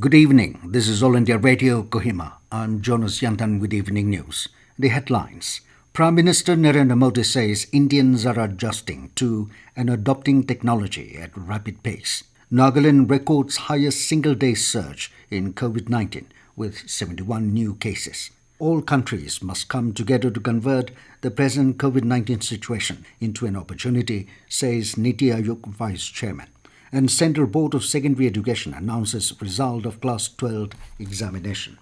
Good evening. This is All India Radio, Kohima. I'm Jonas Yantan with Evening News. The headlines. Prime Minister Narendra Modi says Indians are adjusting to and adopting technology at rapid pace. Nagaland records highest single-day surge in COVID-19 with 71 new cases. All countries must come together to convert the present COVID-19 situation into an opportunity, says NITI Aayog Vice Chairman. And Central Board of Secondary Education announces result of Class 12 examination.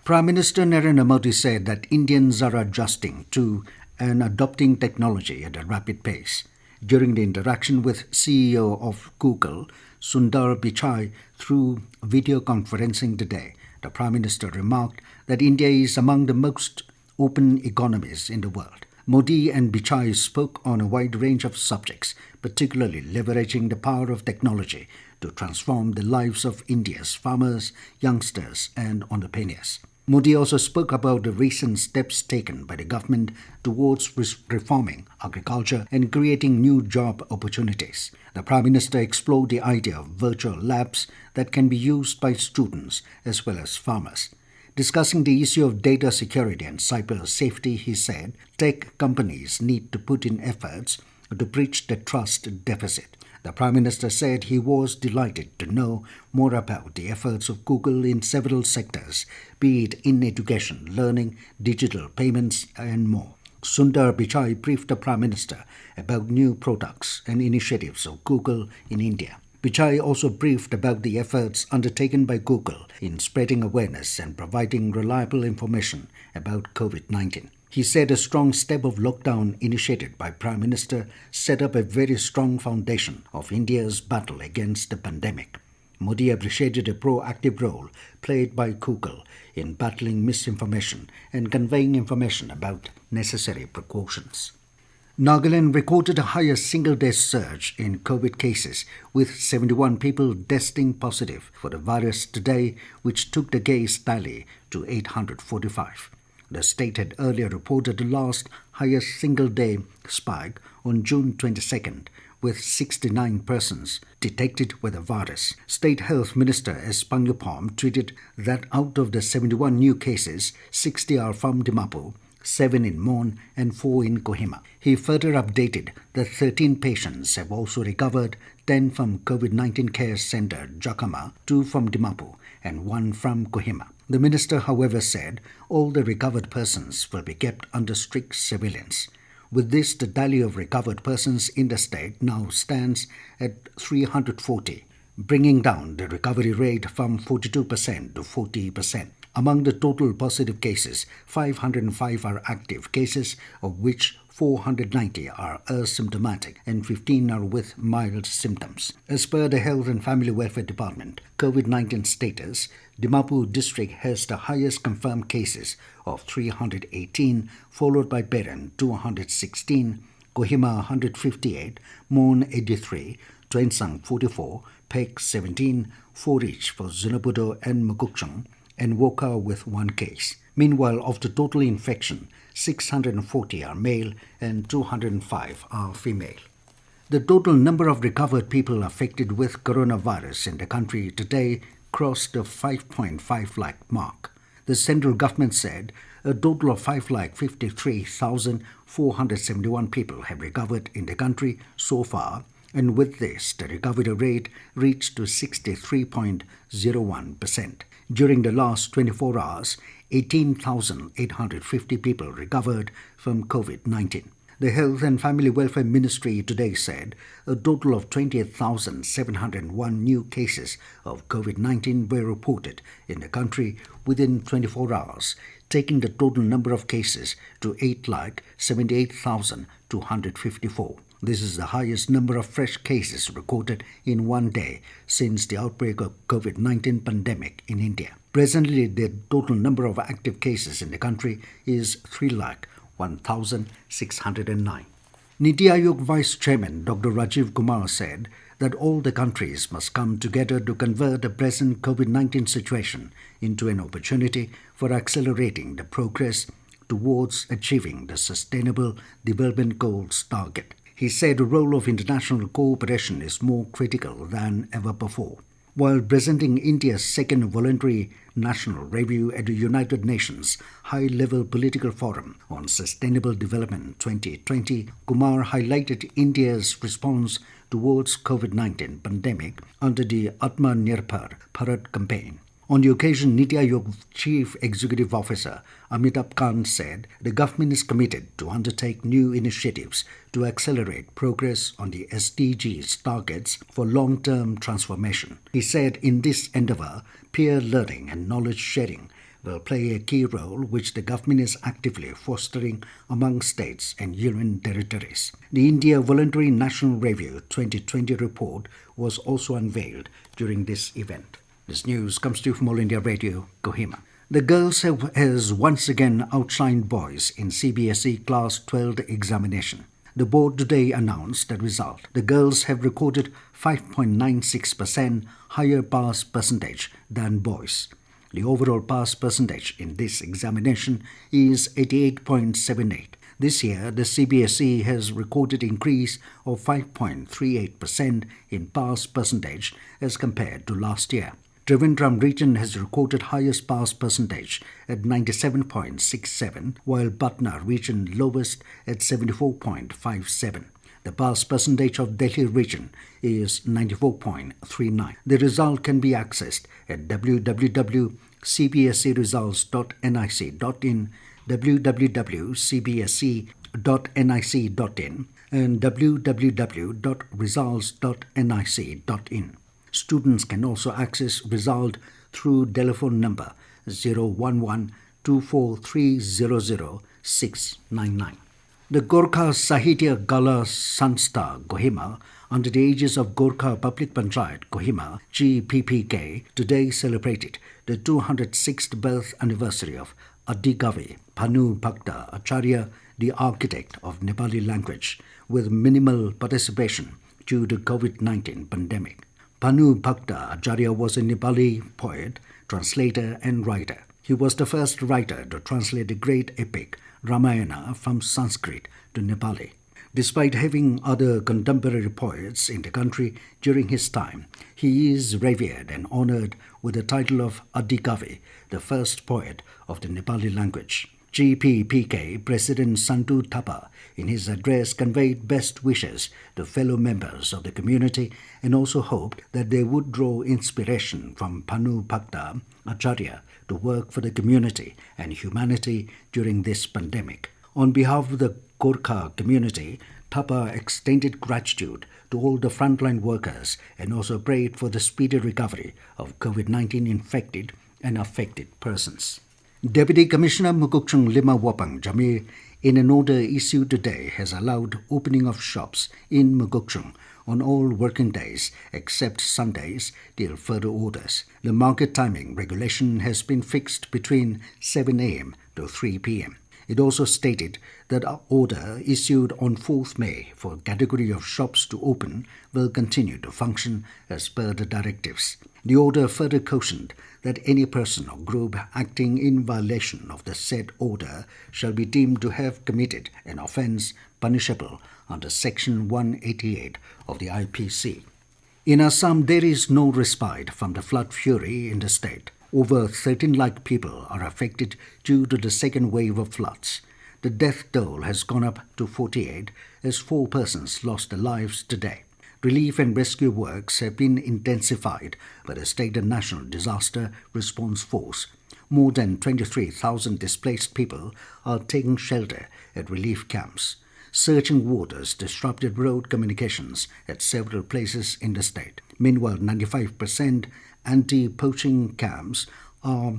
Prime Minister Narendra Modi said that Indians are adjusting to and adopting technology at a rapid pace. During the interaction with CEO of Google, Sundar Pichai, through video conferencing today, the Prime Minister remarked that India is among the most open economies in the world. Modi and Pichai spoke on a wide range of subjects, particularly leveraging the power of technology to transform the lives of India's farmers, youngsters and entrepreneurs. Modi also spoke about the recent steps taken by the government towards reforming agriculture and creating new job opportunities. The Prime Minister explored the idea of virtual labs that can be used by students as well as farmers. Discussing the issue of data security and cyber safety, he said, tech companies need to put in efforts to bridge the trust deficit. The Prime Minister said he was delighted to know more about the efforts of Google in several sectors, be it in education, learning, digital payments, and more. Sundar Pichai briefed the Prime Minister about new products and initiatives of Google in India. Pichai also briefed about the efforts undertaken by Google in spreading awareness and providing reliable information about COVID-19. He said a strong step of lockdown initiated by Prime Minister set up a very strong foundation of India's battle against the pandemic. Modi appreciated a proactive role played by Google in battling misinformation and conveying information about necessary precautions. Nagaland recorded a highest single-day surge in COVID cases, with 71 people testing positive for the virus today, which took the case tally to 845. The state had earlier reported the last highest single-day spike on June 22nd, with 69 persons detected with the virus. State Health Minister S. Pangupom tweeted that out of the 71 new cases, 60 are from Dimapur, 7 in Mon and 4 in Kohima. He further updated that 13 patients have also recovered, 10 from COVID-19 Care Centre Jakama, 2 from Dimapur and 1 from Kohima. The minister, however, said all the recovered persons will be kept under strict surveillance. With this, the tally of recovered persons in the state now stands at 340, bringing down the recovery rate from 42% to 40%. Among the total positive cases, 505 are active cases, of which 490 are asymptomatic and 15 are with mild symptoms. As per the Health and Family Welfare Department COVID-19 status, Dimapur district has the highest confirmed cases of 318, followed by Beren 216, Kohima 158, Mon 83, Tuensang 44, Pek 17, 4 each for Zunabudo and Mukukchung, and Woka with 1 case. Meanwhile, of the total infection, 640 are male and 205 are female. The total number of recovered people affected with coronavirus in the country today crossed the 5.5 lakh mark. The central government said a total of 5,53,471 people have recovered in the country so far, and with this, the recovery rate reached to 63.01%. During the last 24 hours, 18,850 people recovered from COVID-19. The Health and Family Welfare Ministry today said a total of 28,701 new cases of COVID-19 were reported in the country within 24 hours, taking the total number of cases to 8,78,254. This is the highest number of fresh cases recorded in one day since the outbreak of COVID-19 pandemic in India. Presently, the total number of active cases in the country is 3,01,609. NITI Aayog Vice Chairman Dr. Rajiv Kumar said that all the countries must come together to convert the present COVID-19 situation into an opportunity for accelerating the progress towards achieving the Sustainable Development Goals target. He said the role of international cooperation is more critical than ever before. while presenting India's second voluntary national review at the United Nations High-Level Political Forum on Sustainable Development 2020, Kumar highlighted India's response towards COVID-19 pandemic under the Atmanirbhar Bharat campaign. On the occasion, NITI Aayog Chief Executive Officer Amitabh Kant said the government is committed to undertake new initiatives to accelerate progress on the SDGs targets for long-term transformation. He said in this endeavour, peer learning and knowledge sharing will play a key role which the government is actively fostering among states and union territories. The India Voluntary National Review 2020 report was also unveiled during this event. This news comes to you from All India Radio, Kohima. The girls has once again outshined boys in CBSE Class 12 examination. The board today announced the result. The girls have recorded 5.96% higher pass percentage than boys. The overall pass percentage in this examination is 88.78. This year, the CBSE has recorded increase of 5.38% in pass percentage as compared to last year. Trivandrum region has recorded highest pass percentage at 97.67, while Patna region lowest at 74.57. The pass percentage of Delhi region is 94.39. The result can be accessed at www.cbseresults.nic.in, www.cbse.nic.in, and www.results.nic.in. Students can also access result through telephone number 011-24300-699. The Gorkha Sahitya Gala Sanstha Kohima, under the aegis of Gorkha Public Panchayat Kohima GPPK, today celebrated the 206th birth anniversary of Adigavi Bhanu Bhakta Acharya, the architect of Nepali language, with minimal participation due to COVID-19 pandemic. Bhanu Bhakta Acharya was a Nepali poet, translator and writer. He was the first writer to translate the great epic Ramayana from Sanskrit to Nepali. Despite having other contemporary poets in the country during his time, he is revered and honoured with the title of Adigavi, the first poet of the Nepali language. GPPK President Santu Thapa, in his address, conveyed best wishes to fellow members of the community and also hoped that they would draw inspiration from Bhanu Bhakta Acharya to work for the community and humanity during this pandemic. On behalf of the Gorkha community, Thapa extended gratitude to all the frontline workers and also prayed for the speedy recovery of COVID-19 infected and affected persons. Deputy Commissioner Mukukchung Lima Wapang Jamir, in an order issued today, has allowed opening of shops in Mukukchung on all working days except Sundays till further orders. The market timing regulation has been fixed between 7 a.m. to 3 p.m. It also stated that an order issued on 4th May for a category of shops to open will continue to function as per the directives. The order further cautioned that any person or group acting in violation of the said order shall be deemed to have committed an offence punishable under Section 188 of the IPC. In Assam, there is no respite from the flood fury in the state. Over 13 lakh people are affected due to the second wave of floods. The death toll has gone up to 48 as 4 persons lost their lives today. Relief and rescue works have been intensified by the State and National Disaster Response Force. More than 23,000 displaced people are taking shelter at relief camps. Surging waters disrupted road communications at several places in the state. Meanwhile, 95% anti-poaching camps are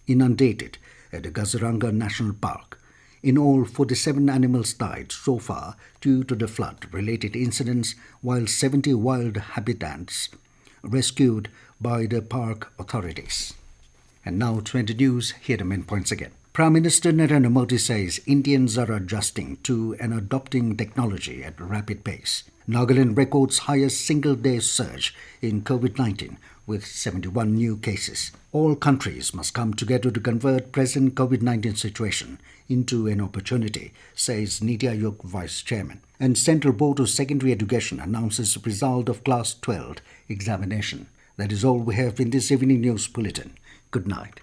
inundated at the Kaziranga National Park. In all, 47 animals died so far due to the flood-related incidents, while 70 wild habitats rescued by the park authorities. And now to the news, here are the main points again. Prime Minister Narendra Modi says Indians are adjusting to and adopting technology at a rapid pace. Nagaland records highest single-day surge in COVID-19 with 71 new cases. All countries must come together to convert present COVID-19 situation into an opportunity, says NITI Aayog Vice Chairman. And Central Board of Secondary Education announces result of Class 12 examination. That is all we have in this evening news bulletin. Good night.